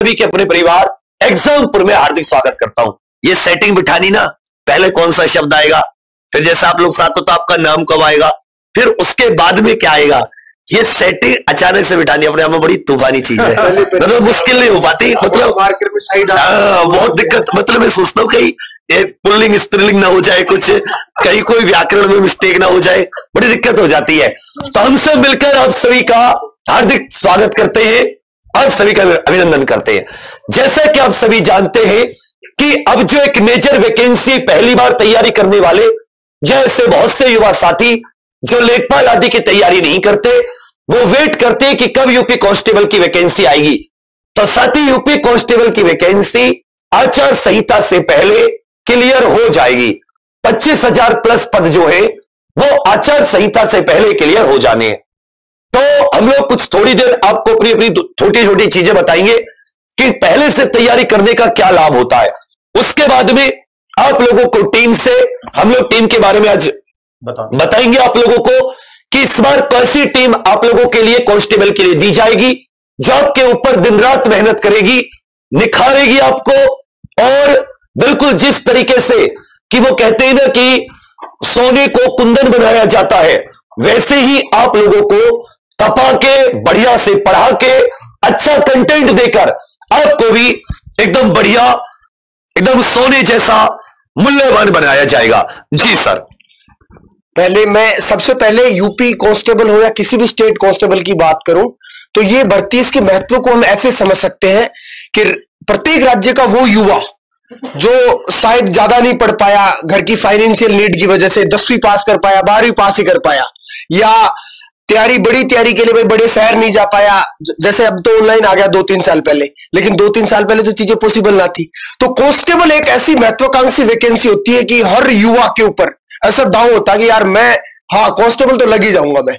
सभी के अपने परिवार एग्जामपुर में हार्दिक स्वागत करता हूं। ये सेटिंग बिठानी ना, पहले कौन सा शब्द आएगा, फिर जैसे आप लोग साथ हो तो आपका नाम कब आएगा, फिर उसके बाद में क्या आएगा, ये सेटिंग अचानक से बिठानी अपने आप में बड़ी तूफानी चीज है। मतलब मुश्किल नहीं हो पाती, मतलब मार्केट में साइड बहुत दिक्कत। मतलब मैं सोचता हूँ कहीं पुल्लिंग स्त्रीलिंग ना हो जाए, कुछ कहीं कोई व्याकरण में मिस्टेक ना हो जाए, बड़ी दिक्कत हो जाती है। तो हम सब मिलकर आप सभी का हार्दिक स्वागत करते हैं और सभी का अभिनंदन करते हैं। जैसा कि आप सभी जानते हैं कि अब जो एक मेजर वैकेंसी पहली बार तैयारी करने वाले, जैसे बहुत से युवा साथी जो लेखपाल आदि की तैयारी नहीं करते, वो वेट करते हैं कि कब यूपी कांस्टेबल की वैकेंसी आएगी। तो साथी यूपी कांस्टेबल की वैकेंसी आचार संहिता से पहले क्लियर हो जाएगी। 25,000 प्लस पद जो है वो आचार संहिता से पहले क्लियर हो जाने हैं। तो हम लोग कुछ थोड़ी देर आपको अपनी अपनी छोटी छोटी चीजें बताएंगे कि पहले से तैयारी करने का क्या लाभ होता है। उसके बाद में आप लोगों को टीम से हम लोग टीम के बारे में आज बताएंगे आप लोगों को कि इस बार कैसी टीम आप लोगों के लिए कांस्टेबल के लिए दी जाएगी, जो आपके ऊपर दिन रात मेहनत करेगी, निखारेगी आपको, और बिल्कुल जिस तरीके से कि वो कहते हैं ना कि सोने को कुंदन बनाया जाता है, वैसे ही आप लोगों को तपा के बढ़िया से पढ़ा के अच्छा कंटेंट देकर आपको भी एकदम बढ़िया, एकदम सोने जैसा मूल्यवान बनाया जाएगा। जी सर। पहले मैं सबसे पहले यूपी कांस्टेबल हो या किसी भी स्टेट कांस्टेबल की बात करूं तो ये भर्ती, इसके महत्व को हम ऐसे समझ सकते हैं कि प्रत्येक राज्य का वो युवा जो शायद ज्यादा नहीं पढ़ पाया, घर की फाइनेंशियल नीड की वजह से 10वीं पास कर पाया, 12वीं पास ही कर पाया, या बड़ी तैयारी के लिए भाई बड़े शहर नहीं जा पाया, जैसे अब तो ऑनलाइन आ गया 2-3 साल पहले, लेकिन 2-3 साल पहले तो चीजें पॉसिबल ना थी। तो कांस्टेबल एक ऐसी महत्वाकांक्षी वैकेंसी होती है कि हर युवा के ऊपर ऐसा दाव होता है कि यार मैं, हाँ कांस्टेबल तो लग ही जाऊंगा मैं,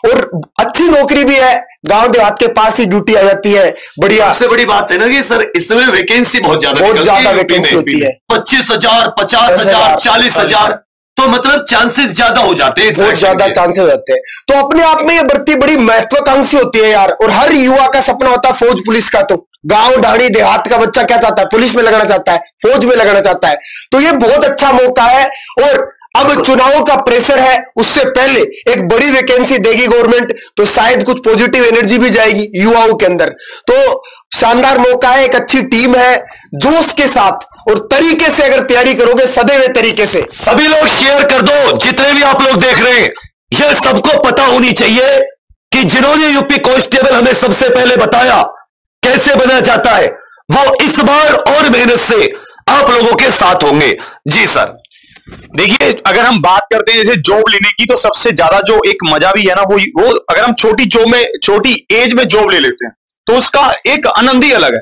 और अच्छी नौकरी भी है, गांव देहात के पास ही ड्यूटी आ जाती है, बढ़िया। सबसे बड़ी बात है ना कि सर इसमें वैकेंसी बहुत ज्यादा वैकेंसी होती है। 25,000, 50,000, 40,000, तो मतलब चांसेस ज्यादा हो जाते हैं, बहुत ज्यादा चांसेस होते हैं। तो अपने आप में ये भर्ती बड़ी महत्वाकांक्षी होती है यार, और हर युवा का सपना होता है फौज पुलिस का। तो गांव ढाणी देहात का बच्चा क्या चाहता है, पुलिस में लगना चाहता है, फौज में लगना चाहता है। तो ये बहुत अच्छा मौका है, और अब चुनावों का प्रेशर है, उससे पहले एक बड़ी वैकेंसी देगी गवर्नमेंट, तो शायद कुछ पॉजिटिव एनर्जी भी जाएगी युवाओं के अंदर। तो शानदार मौका है, एक अच्छी टीम है, जोश के साथ और तरीके से अगर तैयारी करोगे, सदैव तरीके से। सभी लोग शेयर कर दो, जितने भी आप लोग देख रहे हैं, यह सबको पता होनी चाहिए कि जिन्होंने यूपी कांस्टेबल हमें सबसे पहले बताया कैसे बना जाता है, वो इस बार और मेहनत से आप लोगों के साथ होंगे। जी सर। देखिए, अगर हम बात करते हैं जैसे जॉब लेने की, तो सबसे ज्यादा जो एक मजा भी है ना, वो अगर हम छोटी एज में जॉब ले लेते हैं तो उसका एक आनंद ही अलग है।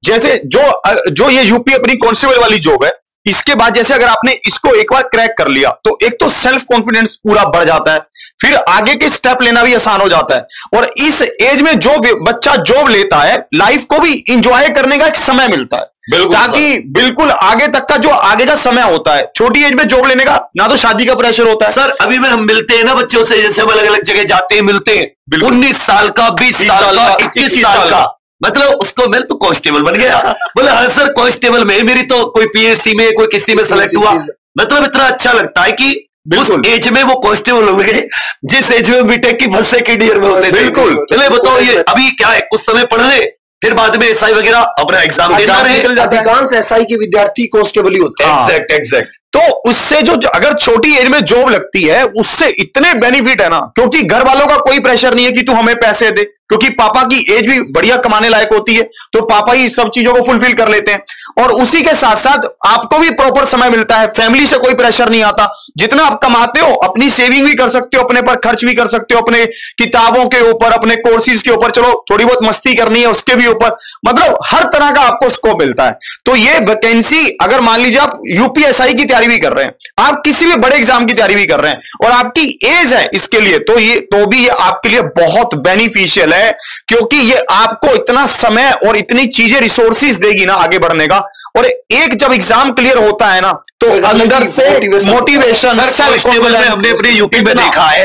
जैसे जो ये यूपी अपनी कांस्टेबल वाली जॉब है, इसके बाद जैसे अगर आपने इसको एक बार क्रैक कर लिया तो एक तो सेल्फ कॉन्फिडेंस पूरा बढ़ जाता है, फिर आगे के स्टेप लेना भी आसान हो जाता है। और इस एज में जो बच्चा जॉब लेता है, लाइफ को भी इंजॉय करने का एक समय मिलता है, ताकि बिल्कुल आगे तक का जो आगे का समय होता है, छोटी एज में जॉब लेने का ना तो शादी का प्रेशर होता है। सर अभी में हम मिलते हैं ना बच्चों से, जैसे हम अलग अलग जगह जाते हैं, मिलते हैं, 19 साल का, 20 साल का, 21 साल का, मतलब उसको मैं तो कांस्टेबल बन गया। बोले हाँ सर कांस्टेबल में, मेरी तो कोई पीएससी में कोई किसी में सेलेक्ट हुआ। मतलब इतना अच्छा लगता है कि उस एज में वो कांस्टेबल हो गए जिस एज में बीटेक की फर्स्ट सेकंड ईयर में होते थे। बिल्कुल। चले बताओ, ये अभी क्या है, कुछ समय पढ़ ले, फिर बाद में एसआई वगैरह अपना एग्जाम देना है। अधिकांश एसआई के विद्यार्थी कांस्टेबल ही होते हैं। एग्जैक्ट। तो उससे जो अगर छोटी एज में जॉब लगती है, उससे इतने बेनिफिट है ना, क्योंकि घर वालों का कोई प्रेशर नहीं है कि तू हमें पैसे दे, क्योंकि पापा की एज भी बढ़िया कमाने लायक होती है, तो पापा ही सब चीजों को फुलफिल कर लेते हैं। और उसी के साथ साथ आपको भी प्रॉपर समय मिलता है, फैमिली से कोई प्रेशर नहीं आता। जितना आप कमाते हो अपनी सेविंग भी कर सकते हो, अपने पर खर्च भी कर सकते हो, अपने किताबों के ऊपर, अपने कोर्सेज के ऊपर, चलो थोड़ी बहुत मस्ती करनी है उसके भी ऊपर, मतलब हर तरह का आपको स्कोप मिलता है। तो ये वैकेंसी, अगर मान लीजिए आप यूपीएसआई की तैयारी भी कर रहे हैं, आप किसी भी बड़े एग्जाम की तैयारी भी कर रहे हैं और आपकी एज है इसके लिए, तो भी ये आपके लिए बहुत बेनिफिशियल है, क्योंकि ये आपको इतना समय और इतनी चीजें, रिसोर्सेज देगी ना आगे बढ़ने का। और एक जब एग्जाम क्लियर होता है ना, तो अंदर से मोटिवेशन, हमने अपने यूपी में देखा है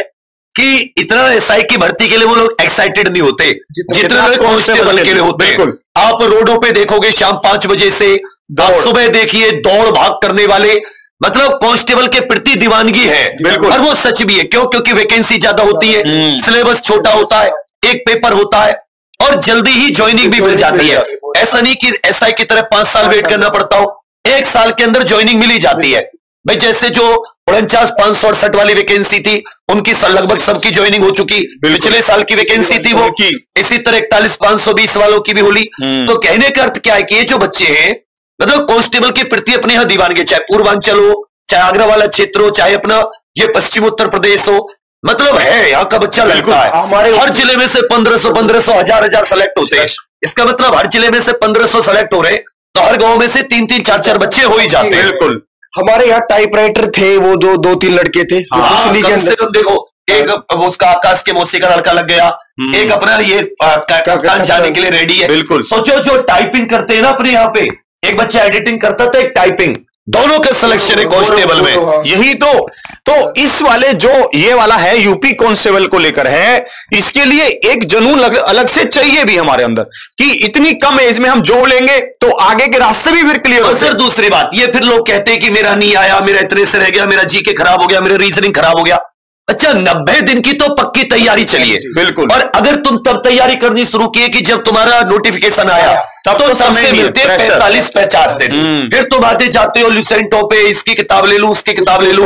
कि इतना एसआई की भर्ती के लिए वो लोग एक्साइटेड नहीं होते जितने लोग कांस्टेबल के लिए होते हैं। आप रोडों पे देखोगे शाम 5 बजे से आप सुबह देखिए दौड़ भाग करने वाले, मतलब कांस्टेबल के प्रति दीवानगी है। और वो सच भी है, क्यों? क्योंकि वैकेंसी ज्यादा होती है, सिलेबस छोटा होता है, एक पेपर होता है और जल्दी ही ज्वाइनिंग भी मिल जाती है। ऐसा नहीं कि एसआई की तरह 5 साल वेट करना पड़ता हो, 1 साल के अंदर ज्वाइनिंग मिल ही जाती है। भाई जैसे जो 49,568 वाली वैकेंसी थी उनकी लगभग सबकी ज्वाइनिंग हो चुकी, पिछले साल की वैकेंसी थी वो की, इसी तरह 41,520 वालों की भी होली। तो कहने का अर्थ क्या है कि ये जो बच्चे हैं मतलब कांस्टेबल के प्रति अपने यहां दीवानगी, चाहे पूर्वांचल हो, चाहे आगरा वाला क्षेत्र हो, चाहे अपना ये पश्चिम उत्तर प्रदेश हो, मतलब है यहाँ का बच्चा लगता है। हर जिले में से 1500 हजार सेलेक्ट होते हैं। इसका मतलब हर जिले में से 1500 सेलेक्ट हो रहे, तो हर गांव में से 3-3, 4-4 बच्चे हो ही जाते हैं। बिल्कुल। हमारे यहाँ टाइपराइटर थे वो जो 2-3 लड़के थे, कम से कम देखो, एक उसका आकाश के मौसी का लड़का लग गया, एक अपना ये कप्तान जाने के लिए रेडी है। बिल्कुल। सोचो जो टाइपिंग करते हैं ना अपने यहाँ पे, एक बच्चा एडिटिंग करता था, एक टाइपिंग, दोनों का सिलेक्शन है कांस्टेबल में। यही तो इस वाले जो ये वाला है यूपी कांस्टेबल को लेकर है, इसके लिए एक जुनून अलग से चाहिए भी हमारे अंदर कि इतनी कम एज में हम जॉब लेंगे तो आगे के रास्ते भी फिर क्लियर। और सर दूसरी बात ये, फिर लोग कहते हैं कि मेरा नहीं आया, मेरा इतने से रह गया, मेरा जीके खराब हो गया, मेरा रीजनिंग खराब हो गया। अच्छा 90 दिन की तो पक्की तैयारी चलिए, बिल्कुल। और अगर तुम तब तैयारी करनी शुरू की कि जब तुम्हारा नोटिफिकेशन आया तब तो सबसे मिलते 45-50 दिन, फिर तुम आते जाते हो लुसेंटो पे, इसकी किताब ले लूं, उसकी किताब ले लूं,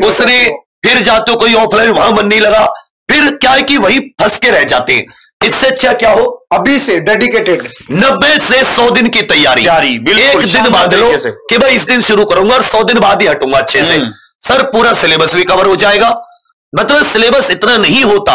उसने फिर जाते हो कोई ऑफलाइन, वहां मन नहीं लगा, फिर क्या है कि वही फंस के रह जाते हैं। इससे अच्छा क्या हो अभी से डेडिकेटेड 90 से 100 दिन की तैयारी, एक दिन बाद लो कि भाई इस दिन शुरू करूंगा और 100 दिन बाद ही हटूंगा अच्छे से। सर पूरा सिलेबस भी कवर हो जाएगा, मतलब सिलेबस इतना नहीं होता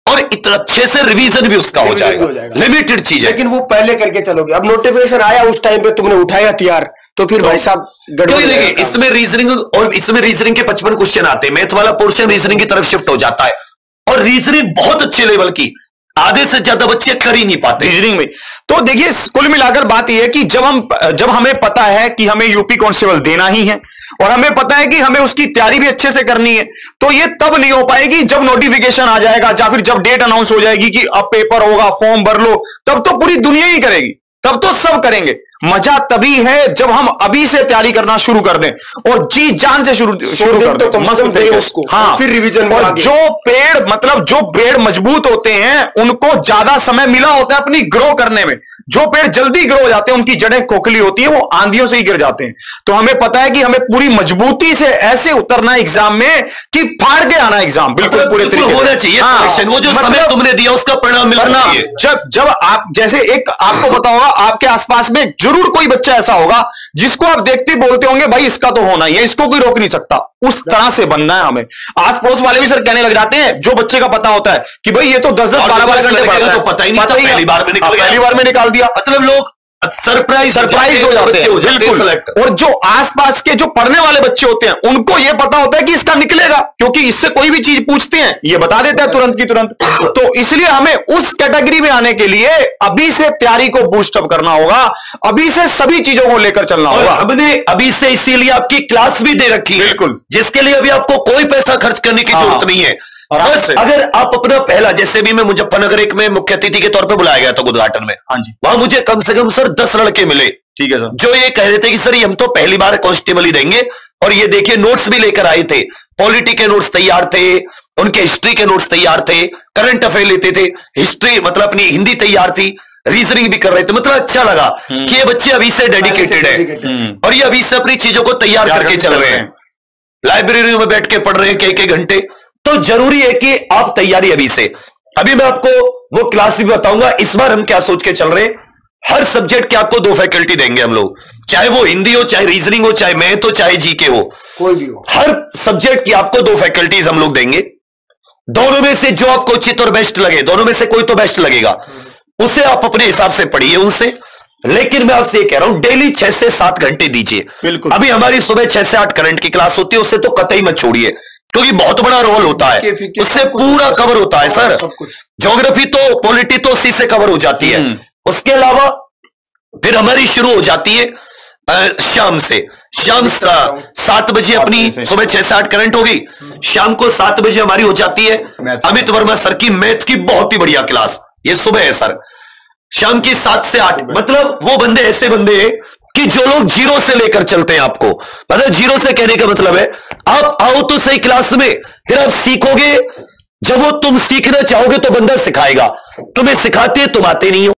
और इतना अच्छे से रिवीजन भी उसका हो जाएगा। लिमिटेड चीज है, लेकिन वो पहले करके चलोगे। अब नोटिफिकेशन आया उस टाइम पे तुमने उठाया हथियार, तो फिर भाई साहब देखिए इसमें रीजनिंग, और इसमें रीजनिंग के 55 क्वेश्चन आते हैं, मैथ वाला पोर्शन रीजनिंग की तरफ शिफ्ट हो जाता है, और रीजनिंग बहुत अच्छे लेवल की, आधे से ज्यादा बच्चे कर ही नहीं पाते रीजनिंग में। तो देखिए कुल मिलाकर बात यह है कि जब हमें पता है कि हमें यूपी कांस्टेबल देना ही है और हमें पता है कि हमें उसकी तैयारी भी अच्छे से करनी है, तो ये तब नहीं हो पाएगी जब नोटिफिकेशन आ जाएगा या फिर जब डेट अनाउंस हो जाएगी कि अब पेपर होगा, फॉर्म भर लो, तब तो पूरी दुनिया ही करेगी, तब तो सब करेंगे। मजा तभी है जब हम अभी से तैयारी करना शुरू कर दें और जी जान से शुरू कर दें, तो मस्त उसको, हाँ फिर रिवीजन। और जो पेड़ मतलब जो पेड़ मजबूत होते हैं उनको ज्यादा समय मिला होता है अपनी ग्रो करने में, जो पेड़ जल्दी ग्रो हो जाते हैं उनकी जड़ें खोखली होती है, वो आंधियों से ही गिर जाते हैं। तो हमें पता है कि हमें पूरी मजबूती से ऐसे उतरना एग्जाम में कि फाड़ के आना एग्जाम, बिल्कुल पूरे तरीके होना चाहिए। वो जो समय तुमने दिया उसका परिणाम मिलना चाहिए। जब आप जैसे एक आपको पता होगा आपके आसपास में जरूर कोई बच्चा ऐसा होगा जिसको आप देखते बोलते होंगे भाई इसका तो होना ही है, इसको कोई रोक नहीं सकता। उस तरह से बनना है हमें। आस पड़ोस वाले भी सर कहने लग जाते हैं, जो बच्चे का पता होता है कि भाई ये तो 10-10, 12-12 घंटे पढ़ता है, तो पता ही नहीं, पहली बार में निकाल दिया। मतलब लोग सरप्राइज हो जाते हैं बिल्कुल। और जो आसपास के जो पढ़ने वाले बच्चे होते हैं उनको ये पता होता है कि इसका निकलेगा, क्योंकि इससे कोई भी चीज पूछते हैं ये बता देता है तुरंत की तुरंत। तो इसलिए हमें उस कैटेगरी में आने के लिए अभी से तैयारी को बूस्टअप करना होगा, अभी से सभी चीजों को लेकर चलना होगा। हमने अभी से इसीलिए आपकी क्लास भी दे रखी है, बिल्कुल, जिसके लिए अभी आपको कोई पैसा खर्च करने की जरूरत नहीं है। बस अगर आप अपना पहला, जैसे भी मैं मुजफ्फरनगर एक में मुख्य अतिथि के तौर पे बुलाया गया था उद्घाटन में, हाँ जी, वहां मुझे कम से कम सर 10 लड़के मिले, ठीक है सर, जो ये कह रहे थे कि सर ये हम तो पहली बार कांस्टेबल ही देंगे, और ये देखिए नोट्स भी लेकर आए थे, पॉलिटी के नोट्स तैयार थे, उनके हिस्ट्री के नोट्स तैयार थे, करंट अफेयर लेते थे, हिस्ट्री मतलब अपनी हिंदी तैयार थी, रीजनिंग भी कर रहे थे। मतलब अच्छा लगा कि ये बच्चे अभी से डेडिकेटेड है और ये अभी से अपनी चीजों को तैयार करके चल रहे हैं, लाइब्रेरी में बैठ के पढ़ रहे हैं कई घंटे। तो जरूरी है कि आप तैयारी अभी से। अभी मैं आपको वो क्लास भी बताऊंगा। इस बार हम क्या सोच के चल रहे हैं, हर सब्जेक्ट के आपको 2 फैकल्टी देंगे हम लोग, चाहे वो हिंदी हो, चाहे रीजनिंग हो, चाहे मैथ हो, चाहे जीके हो, कोई भी हो, हर सब्जेक्ट की आपको 2 फैकल्टीज हम लोग देंगे। दोनों में से जो आपको उचित और बेस्ट लगे, दोनों में से कोई तो बेस्ट लगेगा, उसे आप अपने हिसाब से पढ़िए उनसे। लेकिन मैं आपसे ये कह रहा हूं डेली 6 से 7 घंटे दीजिए। बिल्कुल, अभी हमारी सुबह 6 से 8 करंट की क्लास होती है, उससे तो कतई मत छोड़िए, क्योंकि बहुत बड़ा रोल होता है, उससे पूरा कवर होता है सर। ज्योग्राफी तो, पॉलिटी तो उसी से कवर हो जाती है। उसके अलावा फिर हमारी शुरू हो जाती है शाम से, शाम 7 बजे अपनी, सुबह 6 से 8 करंट होगी, शाम को 7 बजे हमारी हो जाती है अमित वर्मा सर की मैथ की बहुत ही बढ़िया क्लास। ये सुबह है सर, शाम की 7 से 8। मतलब वो बंदे ऐसे बंदे कि जो लोग जीरो से लेकर चलते हैं आपको, मतलब जीरो से कहने का मतलब है आप आओ तो सही क्लास में, फिर आप सीखोगे। जब वो तुम सीखना चाहोगे तो बंदा सिखाएगा, तुम्हें सिखाते तुम आते नहीं हो।